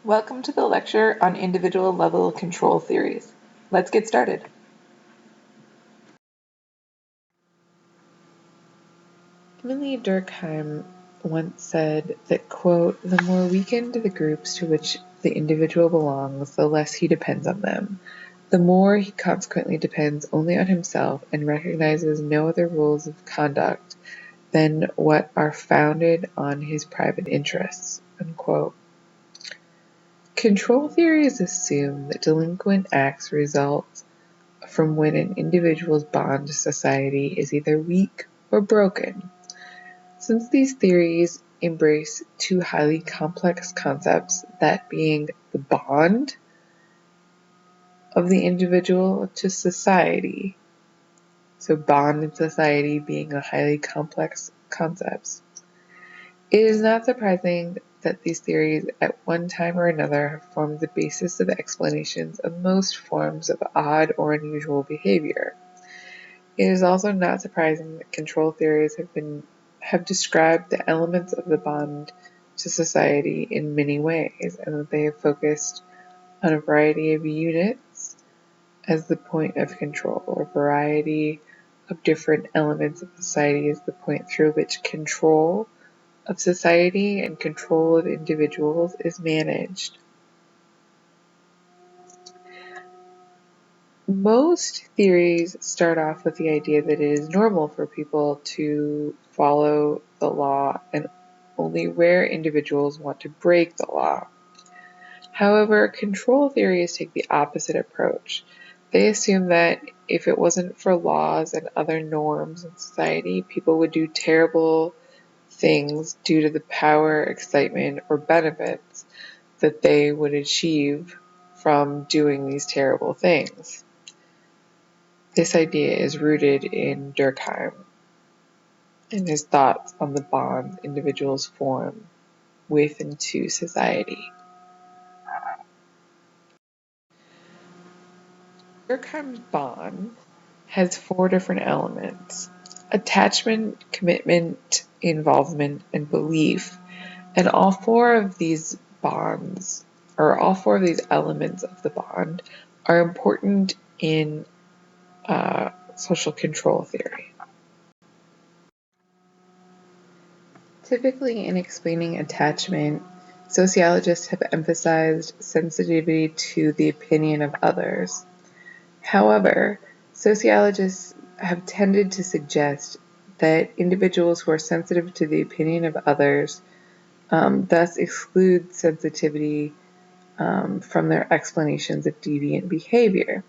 Welcome to the lecture on individual level control theories. Let's get started. Emily Durkheim once said that, quote, "The more weakened the groups to which the individual belongs, the less he depends on them. The more he consequently depends only on himself and recognizes no other rules of conduct than what are founded on his private interests," unquote. Control theories assume that delinquent acts result from when an individual's bond to society is either weak or broken. Since these theories embrace two highly complex concepts, that being the bond of the individual to society, so bond and society being a highly complex concepts, it is not surprising that these theories at one time or another have formed the basis of explanations of most forms of odd or unusual behavior. It is also not surprising that control theories have described the elements of the bond to society in many ways, and that they have focused on a variety of units as the point of control, or a variety of different elements of society as the point through which control of society and control of individuals is managed. Most theories start off with the idea that it is normal for people to follow the law and only rare individuals want to break the law. However, control theories take the opposite approach. They assume that if it wasn't for laws and other norms in society, people would do terrible things due to the power, excitement, or benefits that they would achieve from doing these terrible things. This idea is rooted in Durkheim and his thoughts on the bond individuals form with and to society. Durkheim's bond has four different elements: attachment, commitment, involvement, and belief. And all four of these elements of the bond are important in social control theory. Typically, in explaining attachment, sociologists have emphasized sensitivity to the opinion of others. However, sociologists have tended to suggest that individuals who are sensitive to the opinion of others thus exclude sensitivity from their explanations of deviant behavior.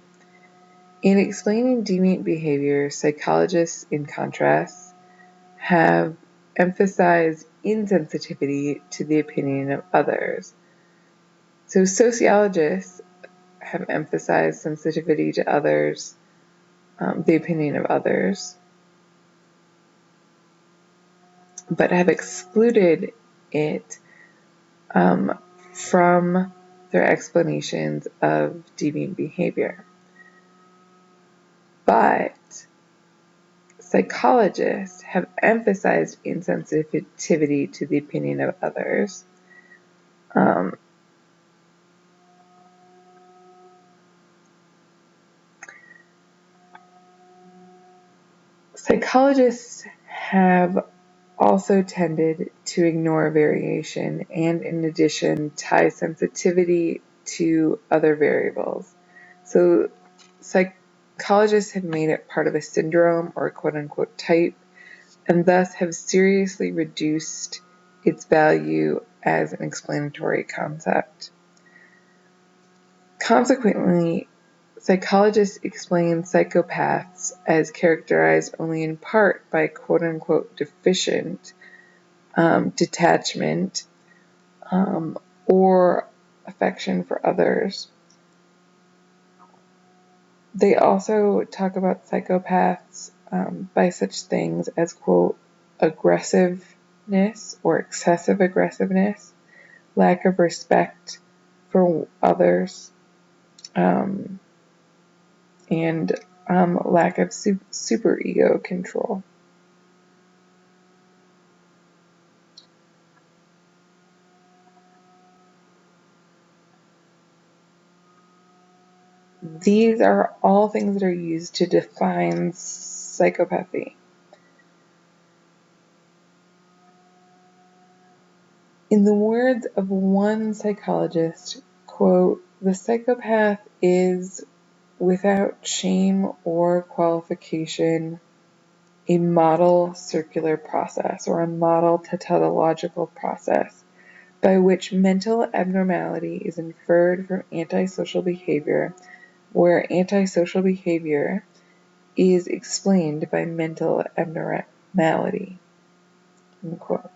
In explaining deviant behavior, psychologists, in contrast, have emphasized insensitivity to the opinion of others. So sociologists have emphasized sensitivity to others, the opinion of others, but have excluded it from their explanations of deviant behavior. But psychologists have emphasized insensitivity to the opinion of others. Psychologists have also tended to ignore variation and, in addition, tie sensitivity to other variables. So psychologists have made it part of a syndrome or a quote-unquote type, and thus have seriously reduced its value as an explanatory concept. Consequently, psychologists explain psychopaths as characterized only in part by quote-unquote deficient detachment or affection for others. They also talk about psychopaths by such things as, quote, aggressiveness or excessive aggressiveness, lack of respect for others, and lack of superego control. These are all things that are used to define psychopathy. In the words of one psychologist, quote, "The psychopath is, without shame or qualification, a model circular process or a model tautological process by which mental abnormality is inferred from antisocial behavior, where antisocial behavior is explained by mental abnormality." Unquote.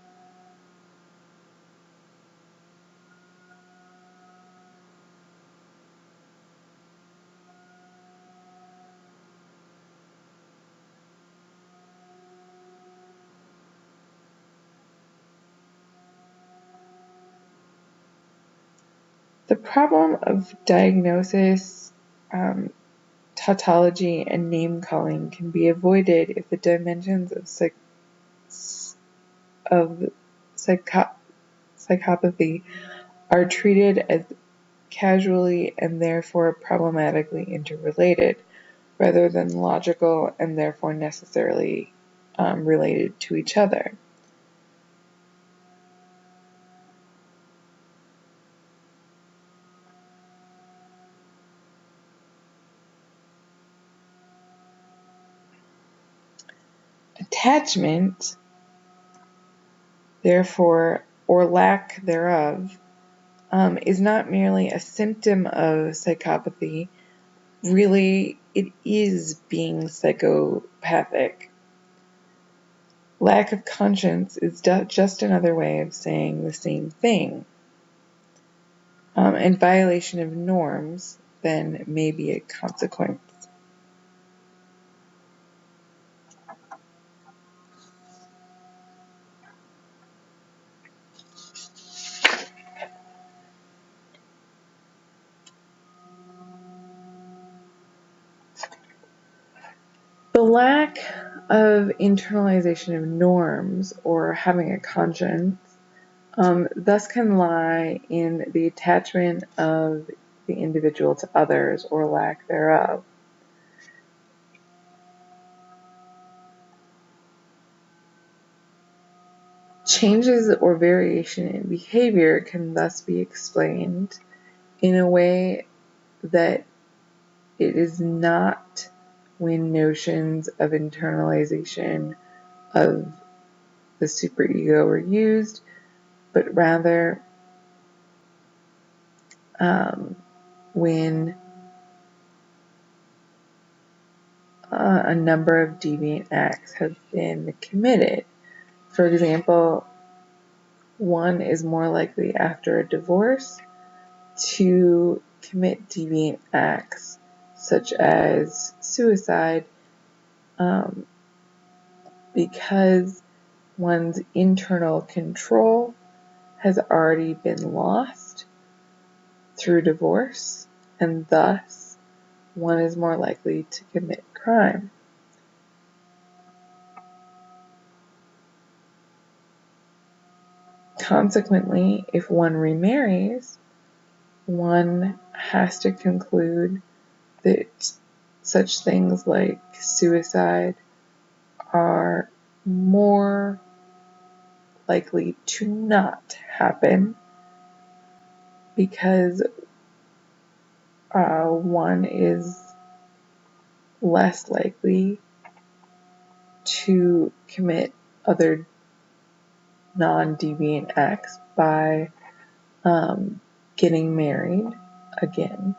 The problem of diagnosis, tautology, and name-calling can be avoided if the dimensions of psychopathy are treated as causally and therefore problematically interrelated, rather than logical and therefore necessarily related to each other. Attachment, therefore, or lack thereof, is not merely a symptom of psychopathy. Really, it is being psychopathic. Lack of conscience is just another way of saying the same thing. And violation of norms then may be a consequence. The lack of internalization of norms or having a conscience thus can lie in the attachment of the individual to others or lack thereof. Changes or variation in behavior can thus be explained in a way that it is not when notions of internalization of the superego are used, but rather when a number of deviant acts have been committed. For example, one is more likely after a divorce to commit deviant acts such as suicide because one's internal control has already been lost through divorce, and thus one is more likely to commit crime. Consequently, if one remarries, one has to conclude that such things like suicide are more likely to not happen because one is less likely to commit other non-deviant acts by getting married again.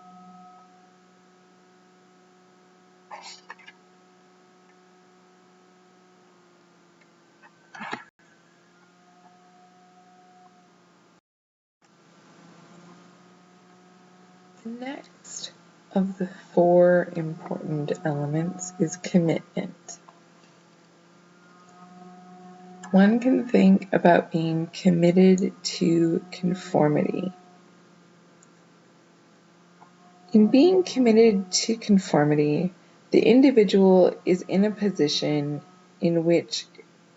The next of the four important elements is commitment. One can think about being committed to conformity. In being committed to conformity, the individual is in a position in which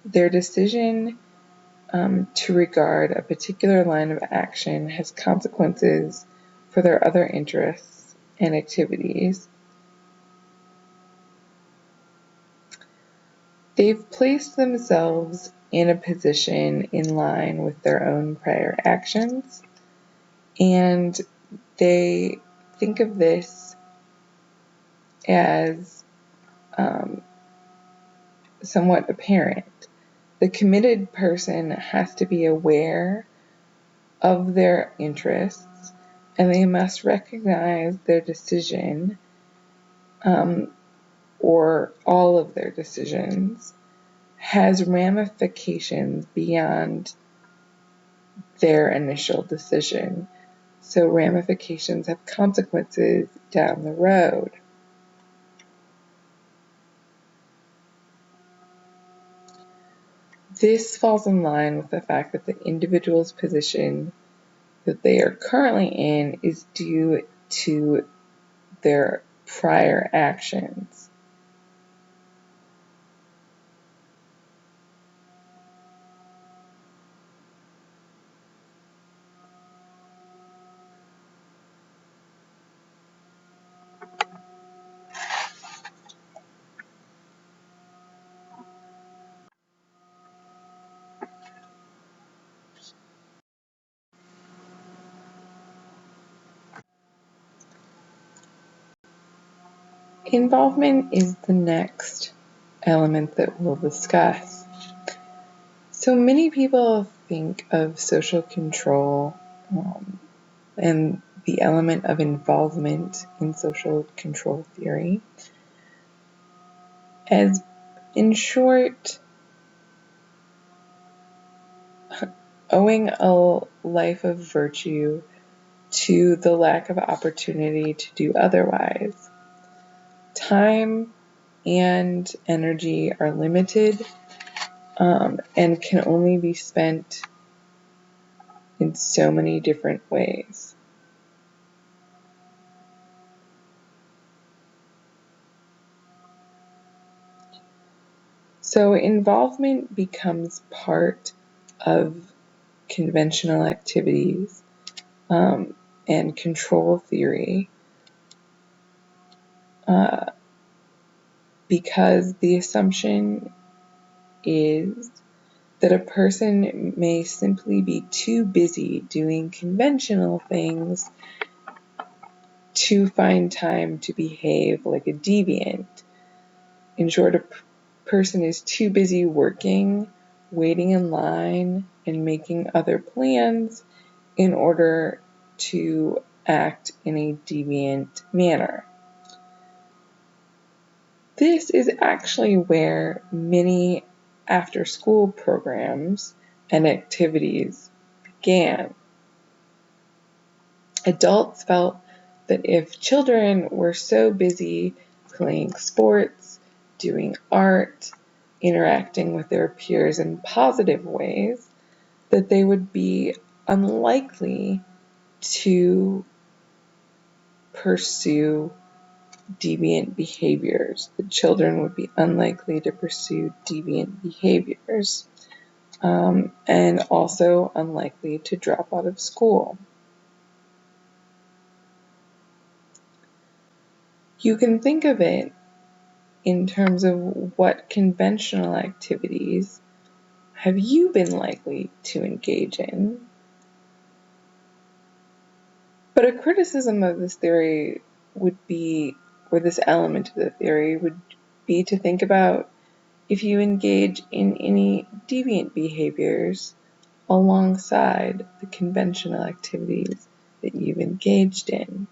their decision to regard a particular line of action has consequences for their other interests and activities. They've placed themselves in a position in line with their own prior actions, and they think of this as somewhat apparent. The committed person has to be aware of their interests, and they must recognize their decision, or all of their decisions, has ramifications beyond their initial decision. So ramifications have consequences down the road. This falls in line with the fact that the individual's position that they are currently in is due to their prior actions. Involvement is the next element that we'll discuss. So many people think of social control and the element of involvement in social control theory as, in short, owing a life of virtue to the lack of opportunity to do otherwise. Time and energy are limited, and can only be spent in so many different ways. So involvement becomes part of conventional activities and control theory because the assumption is that a person may simply be too busy doing conventional things to find time to behave like a deviant. In short, a person is too busy working, waiting in line, and making other plans in order to act in a deviant manner. This is actually where many after-school programs and activities began. Adults felt that if children were so busy playing sports, doing art, interacting with their peers in positive ways, that they would be unlikely to pursue deviant behaviors. The children would be unlikely to pursue deviant behaviors, and also unlikely to drop out of school. You can think of it in terms of what conventional activities have you been likely to engage in? But a criticism of this theory would be, or this element of the theory would be to think about if you engage in any deviant behaviors alongside the conventional activities that you've engaged in.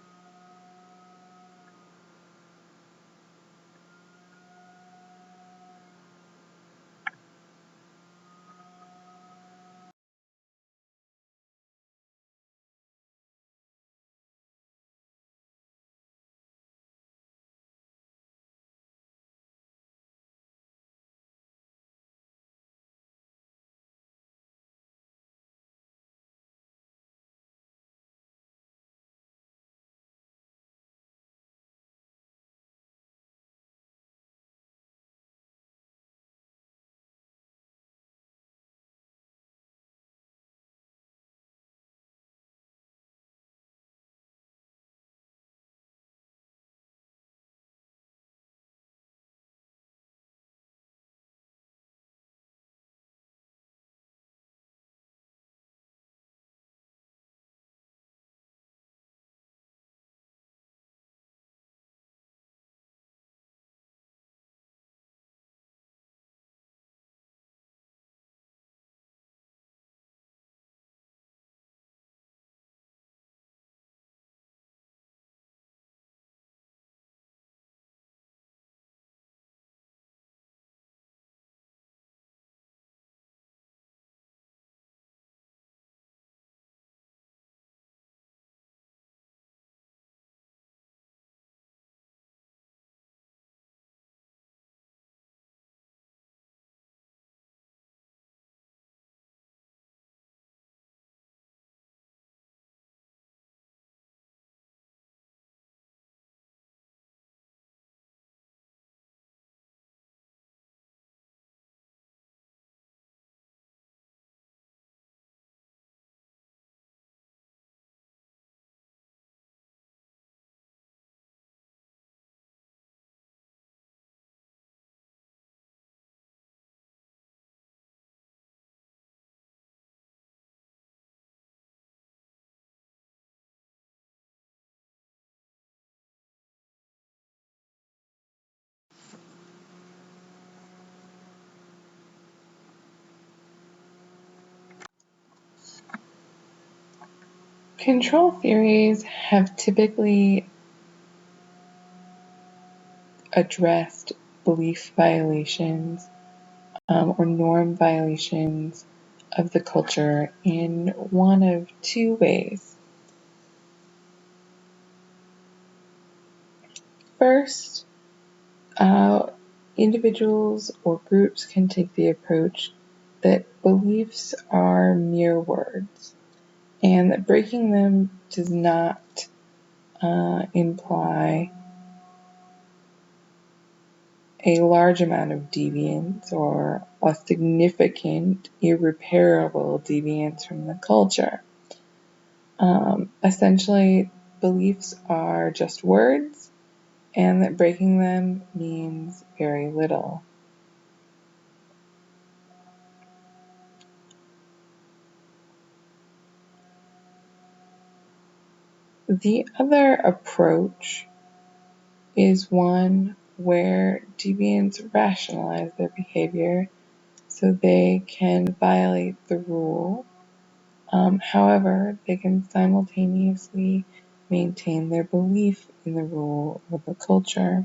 Control theories have typically addressed belief violations or norm violations of the culture in one of two ways. First, individuals or groups can take the approach that beliefs are mere words and that breaking them does not imply a large amount of deviance or a significant, irreparable deviance from the culture. Essentially, beliefs are just words, and that breaking them means very little. The other approach is one where deviants rationalize their behavior so they can violate the rule. However, they can simultaneously maintain their belief in the rule or the culture.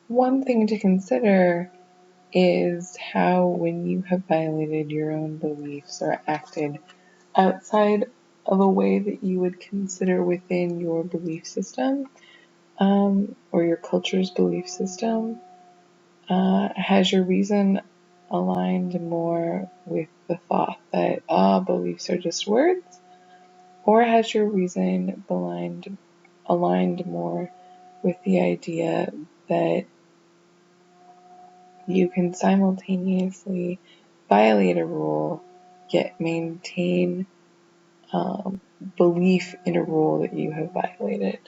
One thing to consider is how, when you have violated your own beliefs or acted outside of a way that you would consider within your belief system, or your culture's belief system, has your reason aligned more with the thought that beliefs are just words, or has your reason aligned more with the idea that you can simultaneously violate a rule yet maintain belief in a rule that you have violated?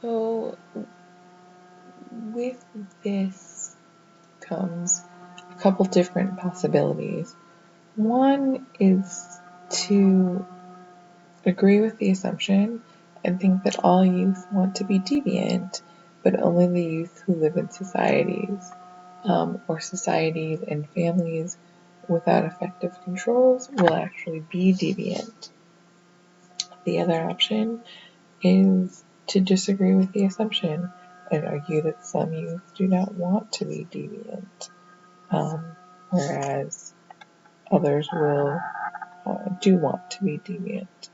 So with this comes a couple different possibilities. One is to agree with the assumption and think that all youth want to be deviant, but only the youth who live in societies, or societies and families without effective controls will actually be deviant. The other option is to disagree with the assumption and argue that some youth do not want to be deviant, whereas others will do want to be deviant.